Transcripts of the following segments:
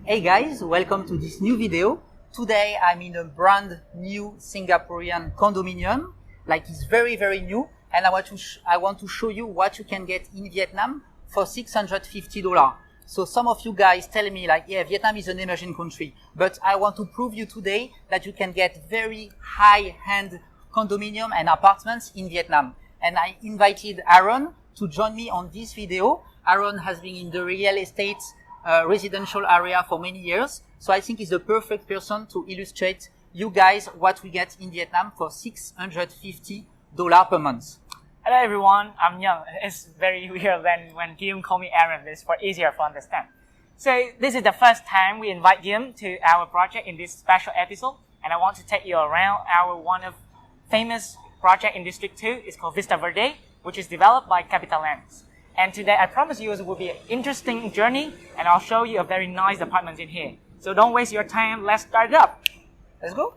Hey guys, welcome to this new video. Today I'm in a brand new Singaporean condominium, like it's very new, and I want to show you what you can get in Vietnam for $650. So some of you guys tell me like, yeah, Vietnam is an emerging country, but I want to prove you today that you can get very high-end condominium and apartments in Vietnam. And I invited Aaron to join me on this video. Aaron has been in the real estate residential area for many years. So I think he's the perfect person to illustrate you guys what we get in Vietnam for $650 per month. Hello everyone, I'm Nhan. It's very weird when Guillaume call me Aaron. It's for easier to understand. So this is the first time we invite Guillaume to our project in this special episode, and I want to take you around our one of famous project in District 2. It's called Vista Verde, which is developed by CapitaLand. And today I promise you it will be an interesting journey, and I'll show you a very nice apartment in here. So don't waste your time, let's start it up. Let's go.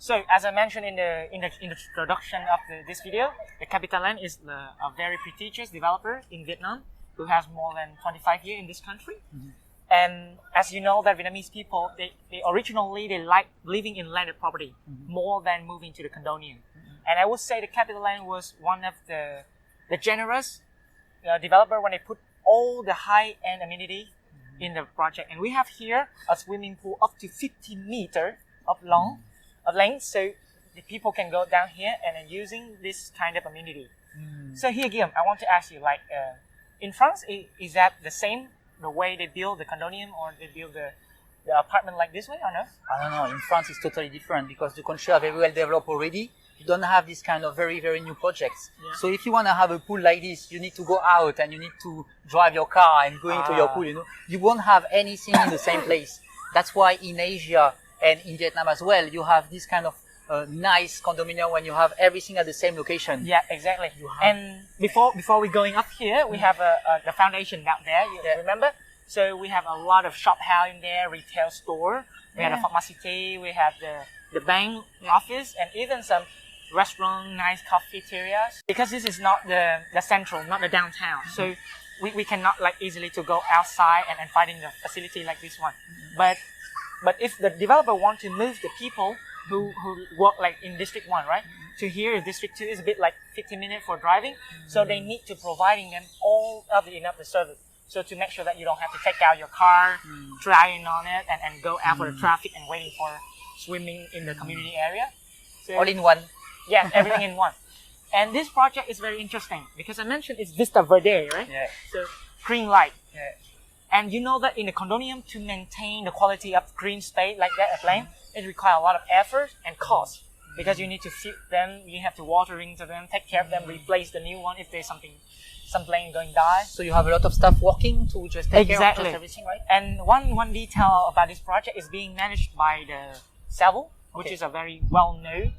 So, as I mentioned in the introduction of this video, the CapitaLand is a very prestigious developer in Vietnam who has more than 25 years in this country. Mm-hmm. And as you know, that Vietnamese people, they originally like living in landed property more than moving to the condominium. And I would say the CapitaLand was one of the generous developer when they put all the high-end amenity in the project. And we have here a swimming pool up to 50 meters of length, so the people can go down here and using this kind of amenity. So here, Guillaume, I want to ask you, like, in France, is that the same, the way they build the condominium, or they build the apartment like this way, or no? I don't know. In France, it's totally different because the country are very well developed already. You don't have this kind of very new projects. Yeah. So if you want to have a pool like this, you need to go out and you need to drive your car and go into your pool. You won't have anything in the same place. That's why in Asia and in Vietnam as well, you have this kind of nice condominium when you have everything at the same location. Yeah, exactly. And before we going up here, we have the foundation down there. You remember? So we have a lot of shop house in there, retail store. We have a pharmacy, we have the bank office, and even some restaurant, nice cafeterias. Because this is not the central, not the downtown. So we cannot like easily to go outside and finding the facility like this one. But if the developer wants to move the people who work like in District 1, right? To here, District 2 is a bit like 15 minutes for driving. So they need to providing them all of the enough service. So to make sure that you don't have to take out your car, driving on it, and go out for the traffic and waiting for swimming in the community area. So, all in one. Yeah, everything in one. And this project is very interesting because I mentioned it's Vista Verde, right? Yeah. So green light. Yeah. And you know that in the condominium, to maintain the quality of green space like that at land, it requires a lot of effort and cost because you need to feed them, you have to watering to them, take care of them, replace the new one if there's some plane going die. So you have a lot of staff working to just take care of just everything, right? And one detail about this project is being managed by the Savile, which is a very well-known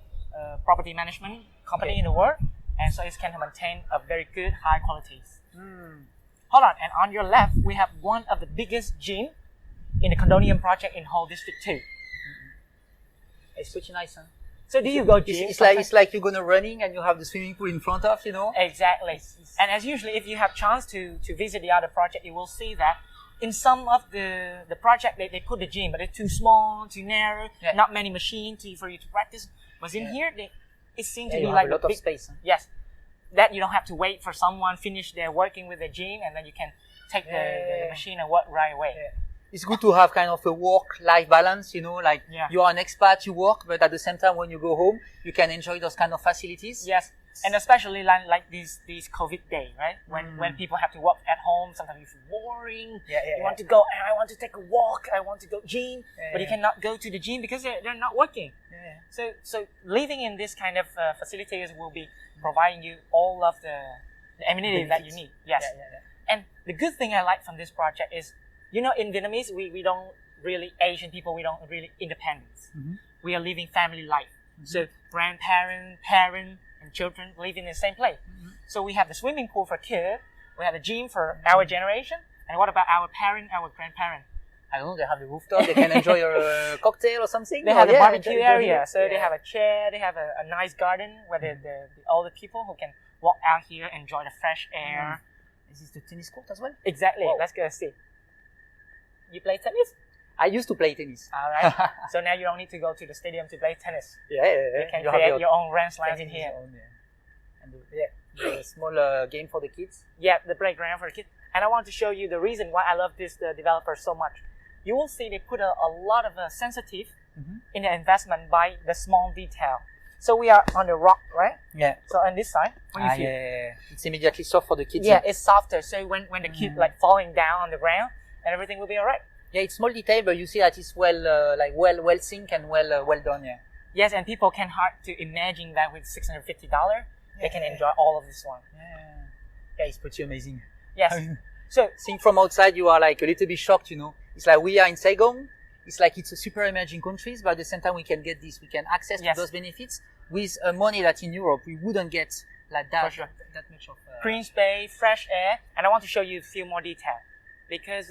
property management company in the world, and so it can maintain a very good high qualities. Hold on, and on your left, we have one of the biggest gym in the condominium project in whole District 2. It's pretty nice, huh? So do you go gym? It's like you're gonna running and you have the swimming pool in front of, Exactly. And as usually, if you have chance to visit the other project, you will see that in some of the project, they put the gym, but it's too small, too narrow, not many machines for you to practice. But in here, it seems to be like a lot of space. Huh? Yes. That you don't have to wait for someone finish their working with the gym and then you can take the machine and work right away. Yeah. It's good to have kind of a work-life balance, like you are an expat, you work, but at the same time when you go home, you can enjoy those kind of facilities. Yes, and especially like these COVID days, right? When people have to work at home, sometimes you feel boring. You want to go, I want to take a walk, I want to go gym, but you cannot go to the gym because they're not working. So living in this kind of facilities will be providing you all of the amenities that you need. Yes. And the good thing I like from this project is, in Vietnamese, we don't really, Asian people, we don't really independence. We are living family life. So grandparents, parents, and children live in the same place. So we have the swimming pool for kids, we have the gym for our generation, And what about our parent, our grandparent? I don't know, they have the rooftop, they can enjoy a cocktail or something. They have a barbecue enjoy area, it. so they have a chair, they have a nice garden where the older people who can walk out here, enjoy the fresh air. This is the tennis court as well? Exactly, Wow. let's go see. You play tennis? I used to play tennis. Alright, so now you don't need to go to the stadium to play tennis. Yeah. You can create your own ranch lands in here. And the small game for the kids. Yeah, the playground for the kids. And I want to show you the reason why I love this developer so much. You will see they put a lot of sensitive in the investment by the small detail. So we are on the rock, right? Yeah. So on this side, what do you feel? Yeah. It's immediately soft for the kids. Yeah, it's softer. So when the kid like falling down on the ground, and everything will be alright. Yeah, it's small detail, but you see that it's well synced and well done. Yeah. Yes, and people can hard to imagine that with $650, they can enjoy all of this one. Yeah, it's pretty amazing. Yes. So seeing from outside, you are like a little bit shocked, you know. It's like we are in Saigon. It's like it's a super emerging countries, but at the same time we can get this, we can access to those benefits with money that in Europe we wouldn't get like that. For sure. That much of green space, fresh air, and I want to show you a few more detail because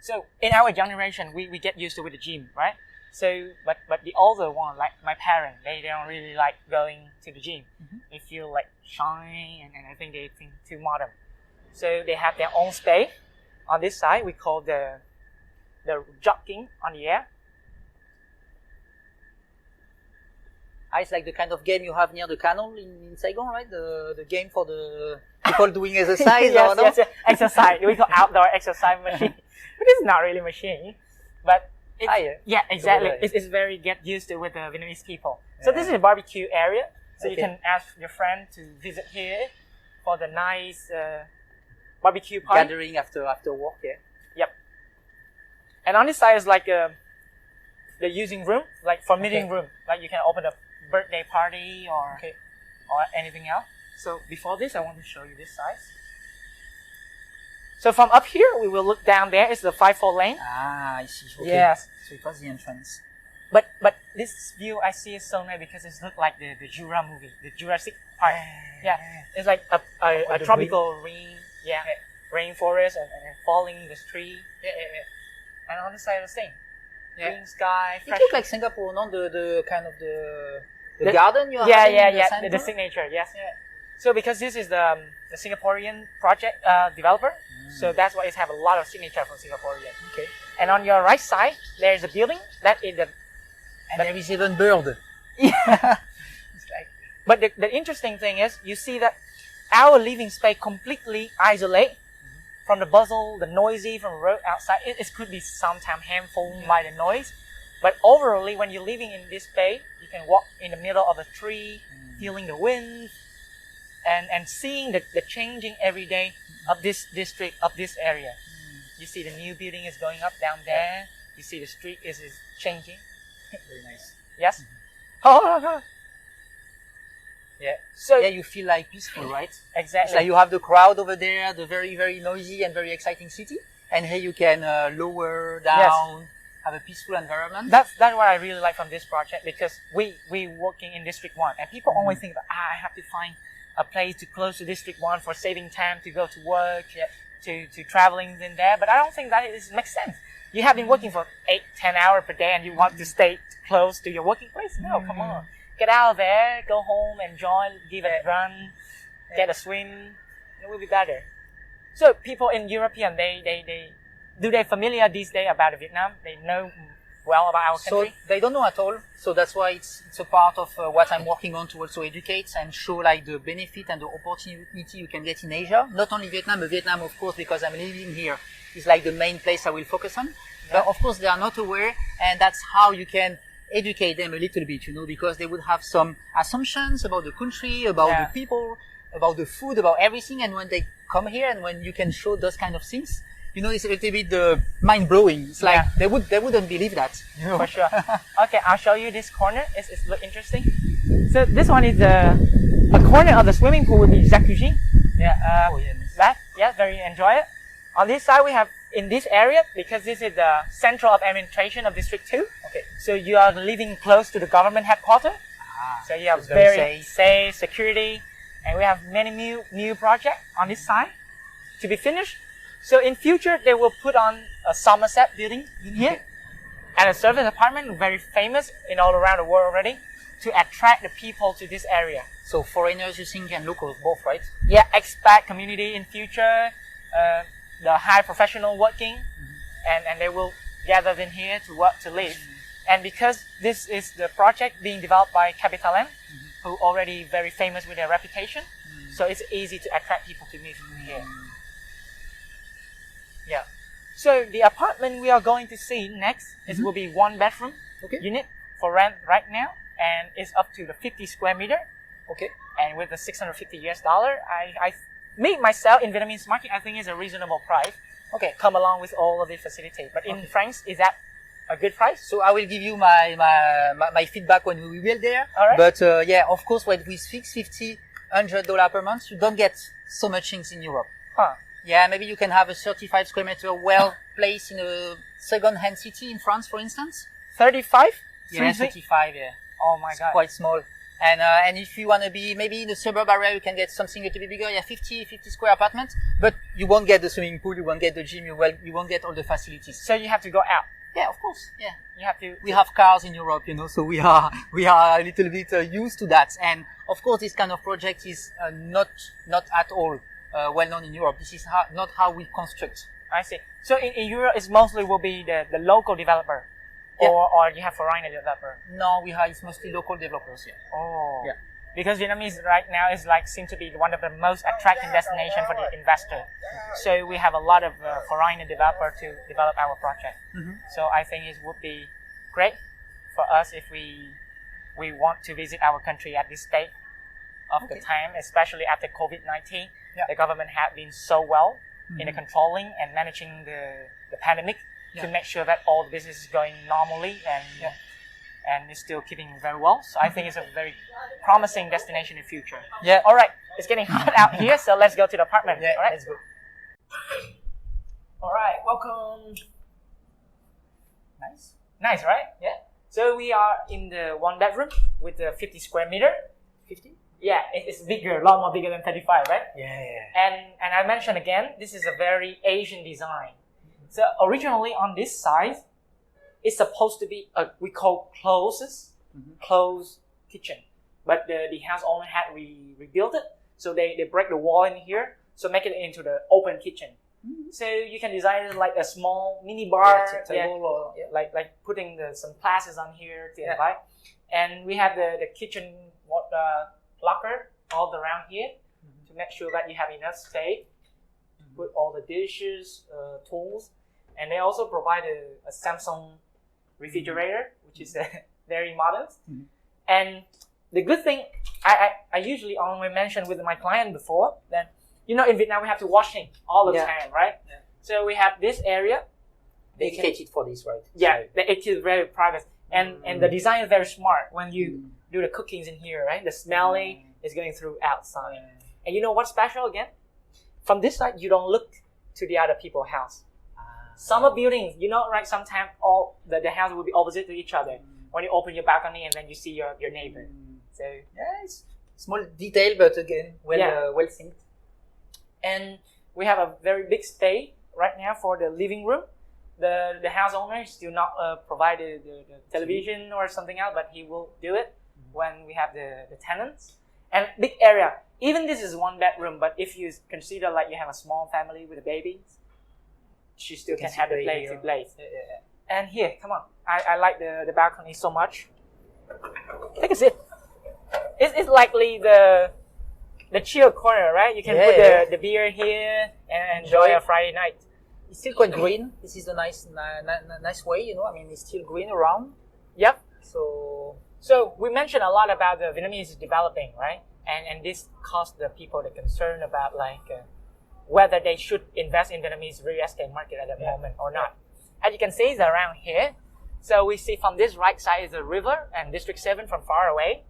so in our generation we get used to with the gym, right? So but the older one, like my parents, they don't really like going to the gym. They feel like shy and I think they think too modern. So they have their own space. On this side, we call the jogging on the air. It's like the kind of game you have near the canal in Saigon, right? The game for the people doing exercise. Yes, exercise. We call outdoor exercise machine. But it's not really machine. But yeah, exactly. It's very get used to with the Vietnamese people. So this is a barbecue area. So you can ask your friend to visit here for the nice barbecue party. Gathering after work, yeah. Yep. And on this side is like the using room, like for meeting room. Like you can open a birthday party or anything else. So before this, I want to show you this size. So from up here, we will look down there. It's the 5-4 lane. I see. Okay. Yes. So it was the entrance. But this view I see is so nice because it looks like the Jura movie, the Jurassic Park. Yeah. It's like a tropical rain. Yeah. Rainforest and falling the tree. And on the side the same. Green sky. It looks like Singapore, not the kind of the garden you are having in the center? The signature, yes. Yeah. So because this is the Singaporean project developer, so that's why it have a lot of signature from Singaporean. Okay. And on your right side, there is a building that is the. And there is even bird. Yeah. It's like. But the interesting thing is, you see that our living space completely isolate from the bustle, the noisy from the road outside. It could be sometimes harmful by the noise. But overall, when you're living in this space, you can walk in the middle of a tree, feeling the wind, and seeing the changing every day of this district, of this area. You see the new building is going up down there. You see the street is changing. Very nice. Yes? Yeah. So you feel like peaceful, right? Exactly. It's like you have the crowd over there, the very, very noisy and very exciting city. And here you can lower down, have a peaceful environment. That's what I really like from this project because we working in District 1 and people always think that I have to find a place to close to District 1 for saving time to go to work, to traveling in there. But I don't think that makes sense. You have been working for 8-10 hours per day and you want to stay close to your working place? No, come on. Get out of there, go home, enjoy, give it a run, get a swim. It will be better. So people in European, they familiar these days about Vietnam? They know well about our country? So they don't know at all. So that's why it's a part of what I'm working on to also educate and show like the benefit and the opportunity you can get in Asia. Not only Vietnam, but Vietnam, of course, because I'm living here, is like the main place I will focus on. But of course, they are not aware, and that's how you can educate them a little bit, because they would have some assumptions about the country, about the people, about the food, about everything. And when they come here and when you can show those kind of things, it's a little bit mind blowing. It's like they wouldn't believe that. For sure. Okay, I'll show you this corner. It's look interesting. So this one is a corner of the swimming pool with the jacuzzi. Very enjoy it. On this side we have in this area, because this is the central of administration of District 2. Okay. So you are living close to the government headquarters. So you have very safe security, and we have many new projects on this side to be finished. So in future, they will put on a Somerset building in here, and a service apartment, very famous in all around the world already, to attract the people to this area. So foreigners, you think, and locals both, right? Yeah, expat community in future, the high professional working, and they will gather in here to work, to live. And because this is the project being developed by CapitaLand, who already very famous with their reputation, so it's easy to attract people to move in here. Yeah. So the apartment we are going to see next will be 1 bedroom unit for rent right now, and it's up to the 50 square meter. Okay. And with the $650, me myself in Vietnamese market, I think is a reasonable price. Okay. Come along with all of the facility. But in France, is that a good price? So I will give you my feedback when we will there. All right. But yeah, of course, when we fix $100 per month, you don't get so much things in Europe. Huh. Yeah, maybe you can have a 35 square meter well placed in a second-hand city in France, for instance. 35? Yeah, 35. Yeah. Oh my It's God. quite small. And if you want to be maybe in the suburb area, you can get something a little bit bigger. Yeah, 50 square apartments, but you won't get the swimming pool, you won't get the gym, you won't get all the facilities. So you have to go out. Yeah, of course. Yeah. You have to. We have cars in Europe, you know, so we are a little bit used to that. And of course, this kind of project is not at all well known in Europe. This is not how we construct. I see. So in Europe, it's mostly will be the local developer, Yeah. or you have foreigner developer. No, it's mostly local developers. Yeah. Oh. Yeah. Because Vietnamese right now is seem to be one of the most attracting destination for the investor. So we have a lot of foreigner developer to develop our project. So I think it would be great for us if we want to visit our country at this stage of the time, especially after COVID-19. Yeah. The government have been so well in the controlling and managing the pandemic to make sure that all the business is going normally and it's still keeping very well. So I think it's a very promising destination in future. Yeah. All right, it's getting hot out here, so let's go to the apartment. Yeah, all right, let's go. All right, welcome. Nice. Nice, right? Yeah. So we are in the 1 bedroom with the 50 square meter. 50? Yeah, it's bigger, a lot more bigger than 35, right? Yeah. And I mentioned again, this is a very Asian design. So originally on this side, it's supposed to be we call closed kitchen, but the house owner had rebuilt it, so they break the wall in here, so make it into the open kitchen. So you can design it like a small mini bar, table, like putting some classes on here to invite. And we have the kitchen locker all around here to make sure that you have enough space to put all the dishes, tools, and they also provide a Samsung refrigerator, which is very modern. And the good thing, I usually only mention with my client before that, you know, in Vietnam we have to wash him all the time, right? Yeah. So we have this area dedicated for this, right? Yeah, it is very private, and the design is very smart. When you do the cookings in here, right, the smelling is going through outside. And you know what's special again? From this side, you don't look to the other people's house. Some of buildings, you know, right? Sometimes all the house will be opposite to each other. When you open your balcony and then you see your neighbor. So it's small detail, but again, well synced. And we have a very big space right now for the living room. The house owner still not provided the television or something else, but he will do it when we have the tenants. And big area. Even this is 1 bedroom, but if you consider like you have a small family with a baby, she still can have the place to play. And here, come on. I like the balcony so much. Take a sit. It's likely the chill corner, right? You can put the beer here and enjoy a Friday night. It's still quite green. This is a nice way, you know. I mean, it's still green around. Yep. So we mentioned a lot about the Vietnamese developing, right? And this caused the people the concern about whether they should invest in Vietnamese real estate market at the moment or not. As you can see, it's around here. So we see from this right side is the river and District 7 from far away.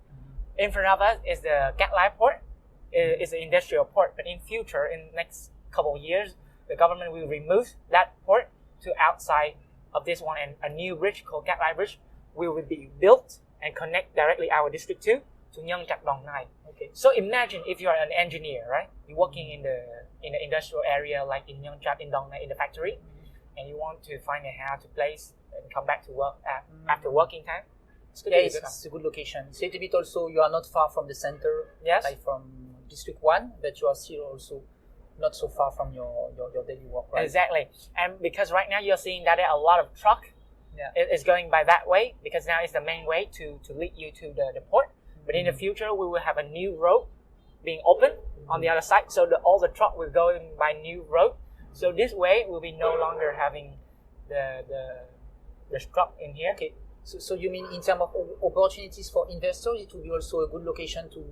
In front of us is the Cat Lai port. It's an industrial port, but in future, in next couple of years, the government will remove that port to outside of this one, and a new bridge called Cat Lai Bridge will be built and connect directly our District 2 to Nhan Dong Nai. Okay. So imagine if you are an engineer, right? You're working in the industrial area, like in Nhan in Dong, in the factory, and you want to find a house to place and come back to work after working time. It's a good location. It's a little bit also, you are not far from the center, Yes. like from District 1, but you are still also not so far from your daily work, right? Exactly. And because right now you're seeing that there are a lot of truck is going by that way, because now it's the main way to lead you to the port. But in the future, we will have a new road being open on the other side, so all the truck will go by new road. So this way, we'll be no longer having the truck in here. Okay. So you mean in terms of opportunities for investors, it will be also a good location to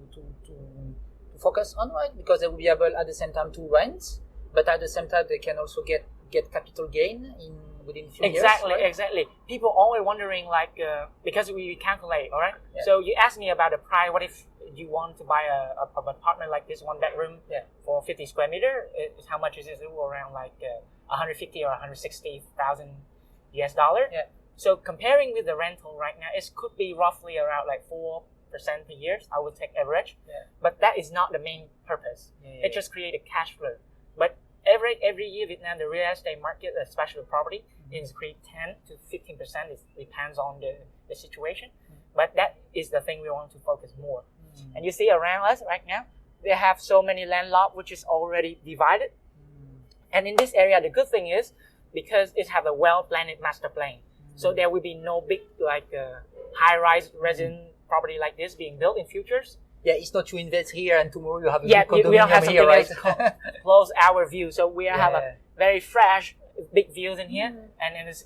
focus on, right? Because they will be able at the same time to rent, but at the same time they can also get capital gain within a few years. Right? Exactly. People always wondering, like, because we calculate, all right? Yeah. So you ask me about the price. What if you want to buy a apartment like this, 1 bedroom for 50 square meter? How much is it? Around like 150 or 160,000 US dollar. Yeah. So comparing with the rental right now, it could be roughly around like 4% per year. I would take average, but that is not the main purpose. It just create a cash flow. But every year, Vietnam, the real estate market, especially property, increase 10 to 15%. It depends on the situation, but that is the thing we want to focus more. And you see around us right now, they have so many landlords which is already divided. And in this area, the good thing is because it have a well-planned master plan. So there will be no big high-rise resident property like this being built in futures. Yeah, it's not you invest here and tomorrow you have a big condominium we don't have here, right? Close our view. So we have a very fresh, big views in here, and it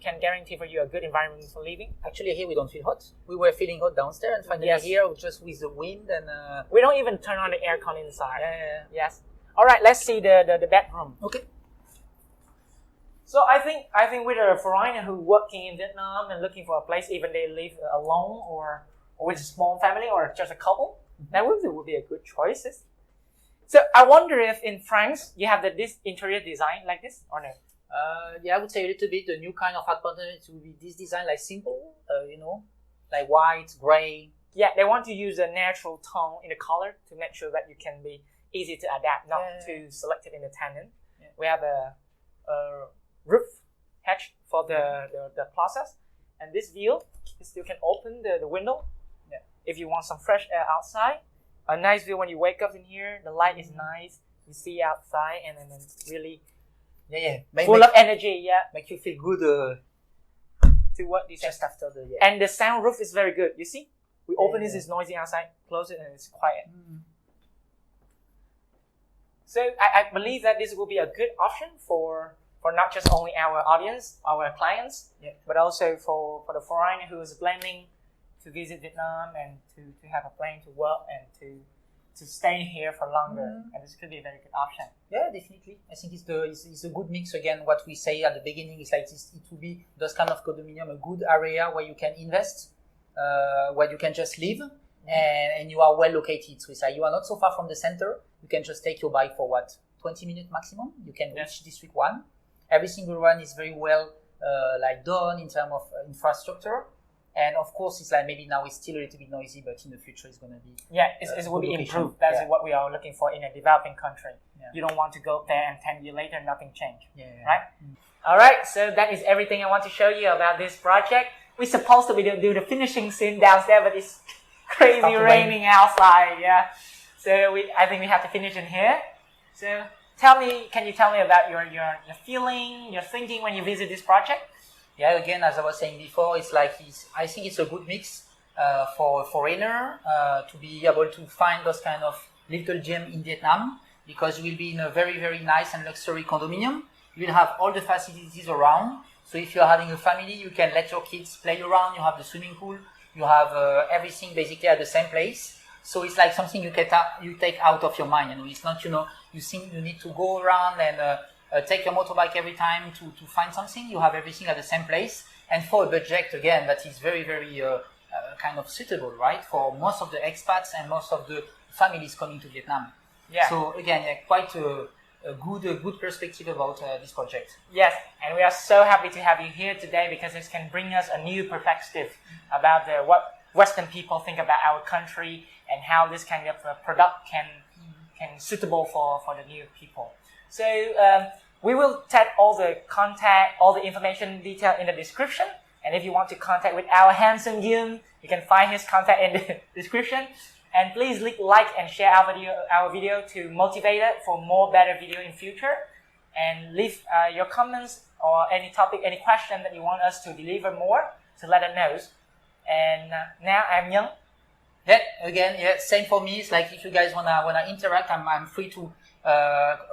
can guarantee for you a good environment for living. Actually, here we don't feel hot. We were feeling hot downstairs, and finally here, just with the wind and. We don't even turn on the aircon inside. Yes. All right. Let's see the bedroom. Okay. So I think with a foreigner who working in Vietnam and looking for a place, even they live alone or with a small family or just a couple, that would be a good choice. So I wonder if in France you have this interior design like this or no? I would say a little bit. The new kind of apartment will be this design, like simple, like white, gray. Yeah, they want to use a natural tone in the color to make sure that you can be easy to adapt, not too selected in the tenant. Yeah. We have a roof hatch for the closets, and this view, you still can open the window if you want some fresh air outside. A nice view when you wake up in here. The light is nice. You see outside, and then really full of energy. Make you feel good. To what this just after the and the sound roof is very good. You see, we open this, it's noisy outside. Close it, and it's quiet. So I believe that this will be a good option for not just only our audience, our clients, but also for the foreigner who is planning to visit Vietnam and to have a plan to work and to stay here for longer. And this could be a very good option. Yeah, definitely. I think it's a good mix. Again, what we say at the beginning is like this, it will be those kind of condominium, a good area where you can invest, where you can just live, and you are well located. So it's like you are not so far from the center. You can just take your bike for 20 minutes maximum. You can reach District 1. Every single one is very well done in terms of infrastructure. And of course, it's like maybe now it's still a little bit noisy, but in the future it's going to be it will be improved. That's what we are looking for in a developing country. You don't want to go there and 10 years later nothing changed, right? All right, so that is everything I want to show you about this project. We're supposed to do the finishing scene downstairs, but it's crazy raining outside. So I think we have to finish in here. So can you tell me about your feeling, your thinking when you visit this project? Yeah, again, as I was saying before, I think it's a good mix for a foreigner to be able to find those kind of little gem in Vietnam, because you will be in a very, very nice and luxury condominium. You will have all the facilities around. So if you're having a family, you can let your kids play around. You have the swimming pool. You have everything basically at the same place. So it's like something you take out of your mind. And it's not, you think you need to go around and take your motorbike every time to find something. You have everything at the same place, and for a budget again that is very, very kind of suitable, right, for most of the expats and most of the families coming to Vietnam. So again, quite a good perspective about this project. Yes, and we are so happy to have you here today, because this can bring us a new perspective about what Western people think about our country and how this kind of product can suitable for the new people. So we will tag all the contact, all the information detail in the description. And if you want to contact with our handsome Guillaume, you can find his contact in the description. And please like and share our video to motivate it for more better video in future. And leave your comments or any topic, any question that you want us to deliver more, to let us know. And now I'm Nhan. Yeah, again, yeah, same for me. It's like if you guys wanna interact, I'm free to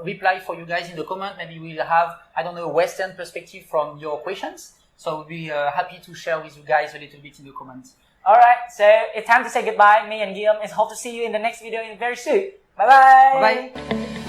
reply for you guys in the comment. Maybe we'll have, I don't know, a Western perspective from your questions. So we'll be happy to share with you guys a little bit in the comments. Alright, so it's time to say goodbye. Me and Guillaume is hope to see you in the next video very soon. Bye bye. Bye.